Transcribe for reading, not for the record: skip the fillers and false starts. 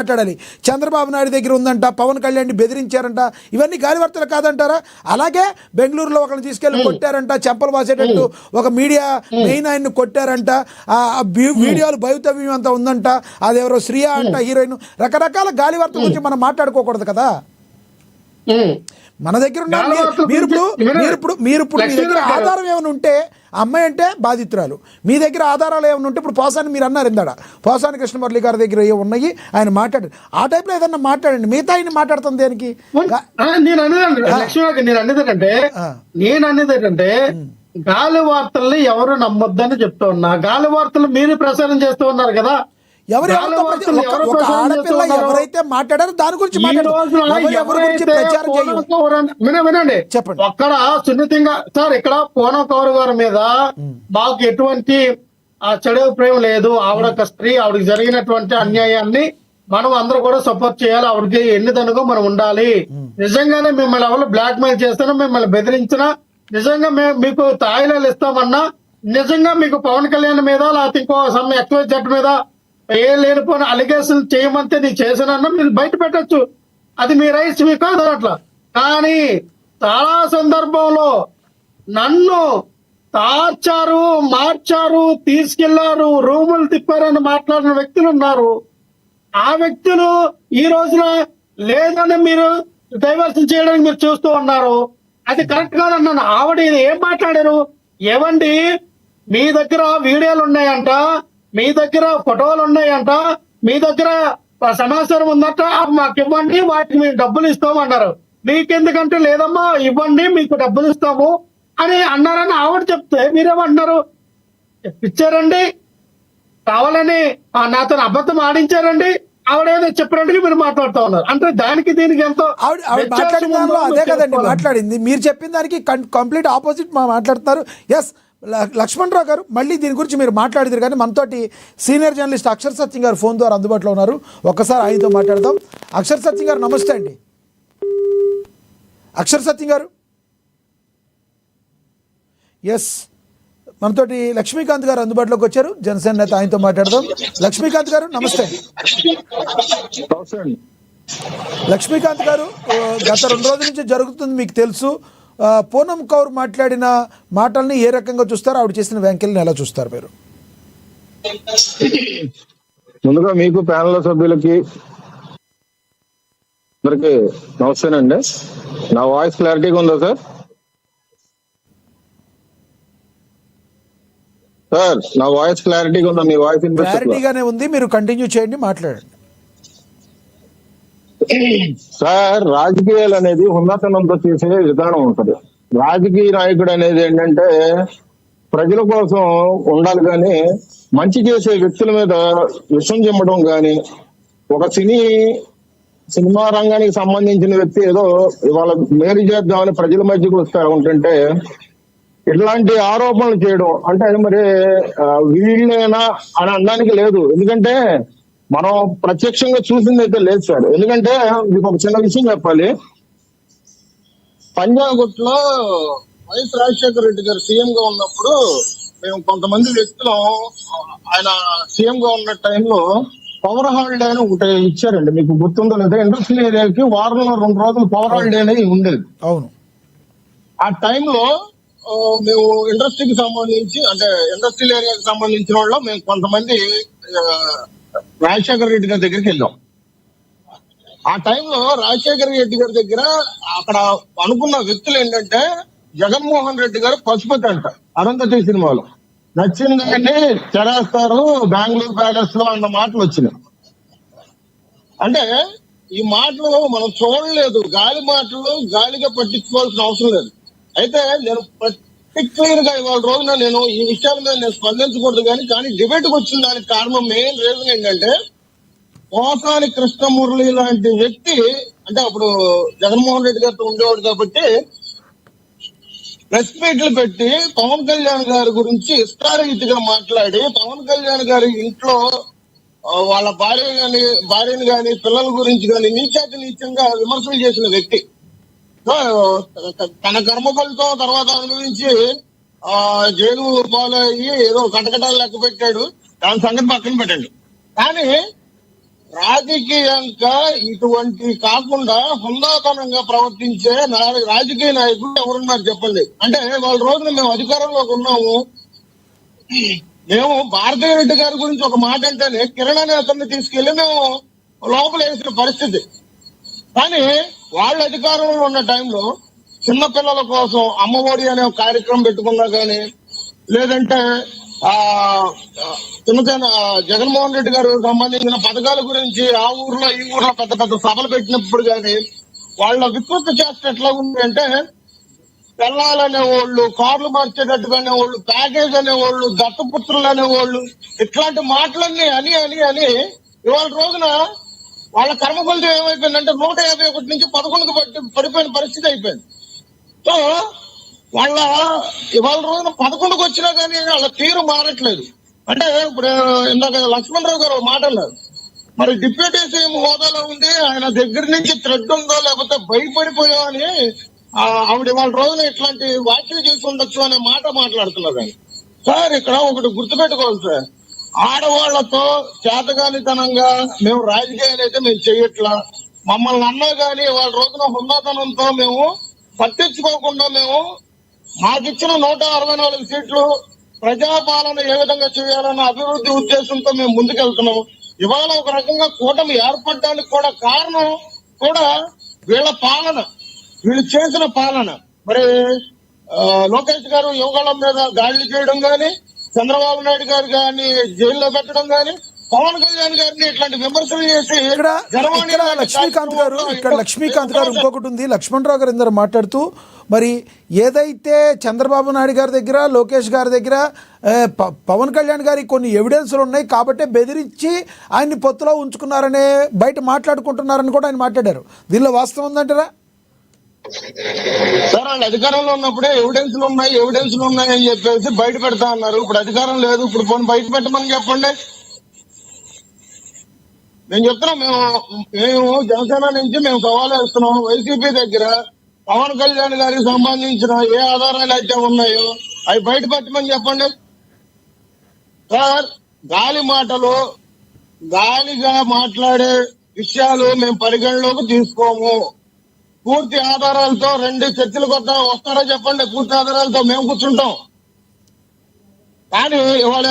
మాట్లాడాలి. చంద్రబాబు నాయుడు దగ్గర ఉందంట, పవన్ కళ్యాణ్ బెదిరించారంట, ఇవన్నీ గాలివార్తలు కాదంటారా? అలాగే బెంగళూరులో ఒకరిని తీసుకెళ్లి కొట్టారంట, చెంపలు వాసేటట్టు ఒక మీడియా మెయిన్ ఆయన్ని కొట్టారంట, వీడియోలు భవితవ్యం అంతా ఉందంట, అదెవరో శ్రియా అంట హీరోయిన్, రకరకాల గాలివార్తల గురించి మనం మాట్లాడుకోకూడదు కదా. మన దగ్గర ఉన్న మీరు ఇప్పుడు మీ దగ్గర ఆధారం ఏమైనా ఉంటే, అమ్మాయి అంటే బాధితురాలు, మీ దగ్గర ఆధారాలు ఏమైనా ఉంటే, ఇప్పుడు పోసాని మీరు అన్నారు ఇందాడ, పోసాని కృష్ణమురళి గారి దగ్గర ఏ ఉన్నాయి ఆయన మాట్లాడారు, ఆ టైప్లో ఏదన్నా మాట్లాడండి. మిగతా ఆయన మాట్లాడుతుంది దేనికి? నేను అనేది ఏంటంటే గాలి వార్తల్ని ఎవరు నమ్మొద్దని చెప్తా ఉన్నా. గాలి వార్తలు మీరు ప్రసారం చేస్తూ ఉన్నారు కదా. ఆడపిల్ల ఎవరైతే మాట్లాడారో దాని గురించి వినండి. చెప్పండి. అక్కడ సున్నితంగా సార్, ఇక్కడ పూనం కౌర్ గారి మీద మాకు ఎటువంటి చెడు ప్రేమ లేదు. ఆవిడ ఒక స్త్రీ, ఆవిడకి జరిగినటువంటి అన్యాయాన్ని మనం అందరూ కూడా సపోర్ట్ చేయాలి. ఆవిడకి ఎన్నిదనుగా మనం ఉండాలి. నిజంగానే మిమ్మల్ని ఎవరు బ్లాక్ మెయిల్ చేస్తున్నా, మిమ్మల్ని బెదిరించినా, నిజంగా మీకు తాయిలాలు ఇస్తామన్నా, నిజంగా మీకు పవన్ కళ్యాణ్ మీద లేకపోతే ఇంకో సమ్ XYZ మీద ఏ లేనిపోయిన అలిగేషన్ చేయమంటే నీకు చేశానన్నా మీరు బయట పెట్టచ్చు, అది మీ రైట్స్, మీకు కాదు అట్లా. కానీ చాలా సందర్భంలో నన్ను తార్చారు, మార్చారు, తీసుకెళ్లారు, రూములు తిప్పారని మాట్లాడిన వ్యక్తులు ఉన్నారు. ఆ వ్యక్తులు ఈ రోజున లేదని మీరు డైవర్షన్ చేయడానికి మీరు చూస్తూ ఉన్నారు. అది కరెక్ట్ కాదన్నాను. ఆవిడ ఏం మాట్లాడారు? ఏమండి మీ దగ్గర వీడియోలు ఉన్నాయంట, మీ దగ్గర ఫోటోలు ఉన్నాయంట, మీ దగ్గర సమాచారం ఉందంట, మాకు ఇవ్వండి, వాటికి మేము డబ్బులు ఇస్తామన్నారు. మీకెందుకంటే లేదమ్మా ఇవ్వండి మీకు డబ్బులు ఇస్తాము అని అన్నారని ఆవిడ చెప్తే మీరేమన్నారు? ఇచ్చారండి, కావాలని నాతో అబద్ధం ఆడించారండి, ఆవిడేదో చెప్పినట్టుగా మీరు మాట్లాడుతూ ఉన్నారు. అంటే దానికి దీనికి ఎంతో అదే కదండి మాట్లాడింది. మీరు చెప్పిన దానికి కంప్లీట్ ఆపోజిట్ మాట్లాడుతున్నారు. ఎస్, లక్ష్మణరావు గారు మళ్ళీ దీని గురించి మీరు మాట్లాడతారు, కానీ మనతోటి సీనియర్ జర్నలిస్ట్ అక్షర్ సత్యం గారు ఫోన్ ద్వారా అందుబాటులో ఉన్నారు. ఒక్కసారి ఆయనతో మాట్లాడదాం. అక్షర్ సత్యం గారు నమస్తే అండి. అక్షర్ సత్యం గారు, ఎస్, మనతోటి లక్ష్మీకాంత్ గారు అందుబాటులోకి వచ్చారు, జనసేన నేత, ఆయనతో మాట్లాడదాం. లక్ష్మీకాంత్ గారు నమస్తే. లక్ష్మీకాంత్ గారు, గత 2 రోజుల నుంచి జరుగుతుంది మీకు తెలుసు. పూనం కౌర్ మాట్లాడిన మాటల్ని ఏ రకంగా చూస్తారు? ఆవిడ చేసిన వ్యాఖ్యలను ఎలా చూస్తారు మీరు? ముందుగా మీకు ప్యానల్ సభ్యులకి అందరికి నమస్తేనండి. నా వాయిస్ క్లారిటీగా ఉందా సార్? సార్ నా వాయిస్ క్లారిటీగా ఉందా? మీ వాయిస్ క్లారిటీగానే ఉంది, మీరు కంటిన్యూ చేయండి, మాట్లాడండి. సార్, రాజకీయాలు అనేది ఉన్నతనంతో చేసే విధానం ఉంటుంది. రాజకీయ నాయకుడు అనేది ఏంటంటే ప్రజల కోసం ఉండాలి, కానీ మంచి చేసే వ్యక్తుల మీద విషం చిమ్మడం కానీ, ఒక సినిమా రంగానికి సంబంధించిన వ్యక్తి ఏదో ఇవాళ మేలు చేద్దామని ప్రజల మధ్యకు వస్తా ఉంటుంటే ఇట్లాంటి ఆరోపణలు చేయడం అంటే మరి వీళ్ళేనా అని అనడానికి లేదు. ఎందుకంటే మనం ప్రత్యక్షంగా చూసింది అయితే లేదు సార్. ఎందుకంటే మీకు ఒక చిన్న విషయం చెప్పాలి. పంజాగుట్లో వైఎస్ రాజశేఖర రెడ్డి గారు సీఎం గా ఉన్నప్పుడు మేము కొంతమంది వ్యక్తులు ఆయన సీఎం గా ఉన్న టైంలో పవర్ హాలిడే అని ఒకటి ఇచ్చారండి. మీకు గుర్తుందో లేదా? ఇండస్ట్రియల్ ఏరియాకి వారంలో 2 రోజులు పవర్ హాలిడే అనేది ఉండేది. అవును. ఆ టైంలో మేము ఇండస్ట్రీకి సంబంధించి అంటే ఇండస్ట్రియల్ ఏరియాకి సంబంధించిన వాళ్ళు మేము కొంతమంది రాజశేఖర రెడ్డి గారి దగ్గరికి వెళ్ళాం. ఆ టైంలో రాజశేఖర రెడ్డి గారి దగ్గర అక్కడ అనుకున్న వ్యక్తులు ఏంటంటే జగన్మోహన్ రెడ్డి గారు పశుపతి అంట, అరుంధతి సినిమాలో నచ్చిందంటే చెరేస్తారు బెంగళూరు ప్యాలెస్ లో అన్న మాటలు వచ్చినాయి. అంటే ఈ మాటలు మనం చూడలేదు, గాలి మాటలు గాలిగా పట్టించుకోవాల్సిన అవసరం లేదు. అయితే నేను పర్టిక్యులర్ గా ఇవాళ రోజున నేను ఈ విషయాల మీద నేను స్పందించకూడదు, కానీ డిబేట్ కు వచ్చిన దానికి కారణం మెయిన్ రీజన్ ఏంటంటే పోసాని కృష్ణమురళి లాంటి వ్యక్తి అంటే అప్పుడు జగన్మోహన్ రెడ్డి గారితో ఉండేవాడు కాబట్టి ప్రెస్ మీట్లు పెట్టి పవన్ కళ్యాణ్ గారి గురించి ఇష్టారీతిగా మాట్లాడి పవన్ కళ్యాణ్ గారి ఇంట్లో వాళ్ళ భార్యని గాని పిల్లల గురించి గాని నీచంగా విమర్శలు చేసిన వ్యక్తి. తన కర్మ ఫలితం తర్వాత అనుభవించి జైలు పాలయ్యి ఏదో కటకటాలు లెక్క పెట్టాడు, దాని సంగతి పక్కన పెట్టండి. కానీ రాజకీయంగా ఇటువంటి కాకుండా హుందాతనంగా ప్రవర్తించే రాజకీయ నాయకులు ఎవరున్నారు చెప్పండి. అంటే వాళ్ళ రోజున మేము అధికారంలోకి ఉన్నాము, మేము భారతీయ రెడ్డి గారి గురించి ఒక మాట అంటేనే కిరణ్ అనే అతన్ని తీసుకెళ్లి మేము లోపల వేసిన పరిస్థితి. కానీ వాళ్ళ అధికారంలో ఉన్న టైంలో చిన్నపిల్లల కోసం అమ్మఒడి అనే ఒక కార్యక్రమం పెట్టుకున్నా గానీ, లేదంటే చిన్న చిన్న జగన్మోహన్ రెడ్డి గారు సంబంధించిన పథకాల గురించి ఆ ఊర్లో ఈ ఊర్లో పెద్ద పెద్ద సభలు పెట్టినప్పుడు గానీ వాళ్ళ వికృత చేష్ట ఎట్లా ఉంది అంటే, పెళ్ళాలనేవాళ్ళు, కార్లు మార్చేటట్టుగా అనేవాళ్ళు, ప్యాకేజ్ అనేవాళ్ళు, దత్తపుత్రులు అనేవాళ్ళు, ఇట్లాంటి మాటలన్నీ అని అని అని ఇవాళ రోజున వాళ్ళ కర్మఫలితం ఏమైపోయిందంటే 151 నుంచి 11కు పడిపోయిన పరిస్థితి అయిపోయింది. సో వాళ్ళ ఇవాళ రోజున 11కు వచ్చినా కానీ వాళ్ళ తీరు మారట్లేదు. అంటే ఇప్పుడు ఇందాక లక్ష్మణరావు గారు మాట అన్నారు, మరి డిప్యూటీ సీఎం హోదాలో ఉంది, ఆయన దగ్గర నుంచి థ్రెడ్ ఉందో లేకపోతే భయపడిపోయా అని ఆవిడ ఇవాళ రోజున ఇట్లాంటి వ్యాఖ్యలు చేసి ఉండొచ్చు అనే మాట మాట్లాడుతున్నారు. సార్ ఇక్కడ ఒకటి గుర్తుపెట్టుకోవాలి సార్, ఆడవాళ్లతో చేతగానితనంగా మేము రాజకీయాలు అయితే మేము చెయ్యట్లా, మమ్మల్ని అన్నా గానీ వాళ్ళ రోజున హుందాతనంతో మేము పట్టించుకోకుండా మేము మాకిచ్చిన 164 సీట్లు ప్రజాపాలన ఏ విధంగా చేయాలన్న అభివృద్ధి ఉద్దేశంతో మేము ముందుకెళ్తున్నాం. ఇవాళ ఒక రకంగా కూటమి ఏర్పడడానికి కూడా కారణం కూడా వీళ్ళ పాలన, వీళ్ళు చేసిన పాలన. మరి లోకేష్ గారు యువగళం మీద దాడులు చేయడం గాని, చంద్రబాబు నాయుడు గారు గాని జైల్లో పెట్టడం గాని, పవన్ కళ్యాణ్ గారిని ఇట్లాంటి విమర్శలు చేసి లక్ష్మీకాంత్ గారు ఇంకొకటి ఉంది. లక్ష్మణరావు గారు ఇందరూ మాట్లాడుతూ మరి ఏదైతే చంద్రబాబు నాయుడు గారి దగ్గర, లోకేష్ గారి దగ్గర, పవన్ కళ్యాణ్ గారి కొన్ని ఎవిడెన్స్లు ఉన్నాయి కాబట్టి బెదిరించి ఆయన్ని పొత్తులో ఉంచుకున్నారనే బయట మాట్లాడుకుంటున్నారని కూడా ఆయన మాట్లాడారు. దీనిలో వాస్తవం ఉందంటారా? సార్ వాళ్ళు అధికారంలో ఉన్నప్పుడే ఎవిడెన్స్లు ఉన్నాయి అని చెప్పేసి బయట పెడతా అన్నారు. ఇప్పుడు అధికారం లేదు, ఇప్పుడు పోనీ బయట పెట్టమని చెప్పండి. నేను చెప్తున్నా, మేము జనసేన నుంచి మేము సవాలు వేస్తున్నాం. వైసీపీ దగ్గర పవన్ కళ్యాణ్ గారికి సంబంధించిన ఏ ఆధారాలు అయితే ఉన్నాయో అవి బయట పెట్టమని చెప్పండి. సార్ గాలి మాటలు, గాలిగా మాట్లాడే విషయాలు మేము పరిగణలోకి తీసుకోము. పూర్తి ఆధారాలతో 2 చర్చలకు వస్తారో చెప్పండి, పూర్తి ఆధారాలతో మేము కూర్చుంటాం. కానీ ఇవాళ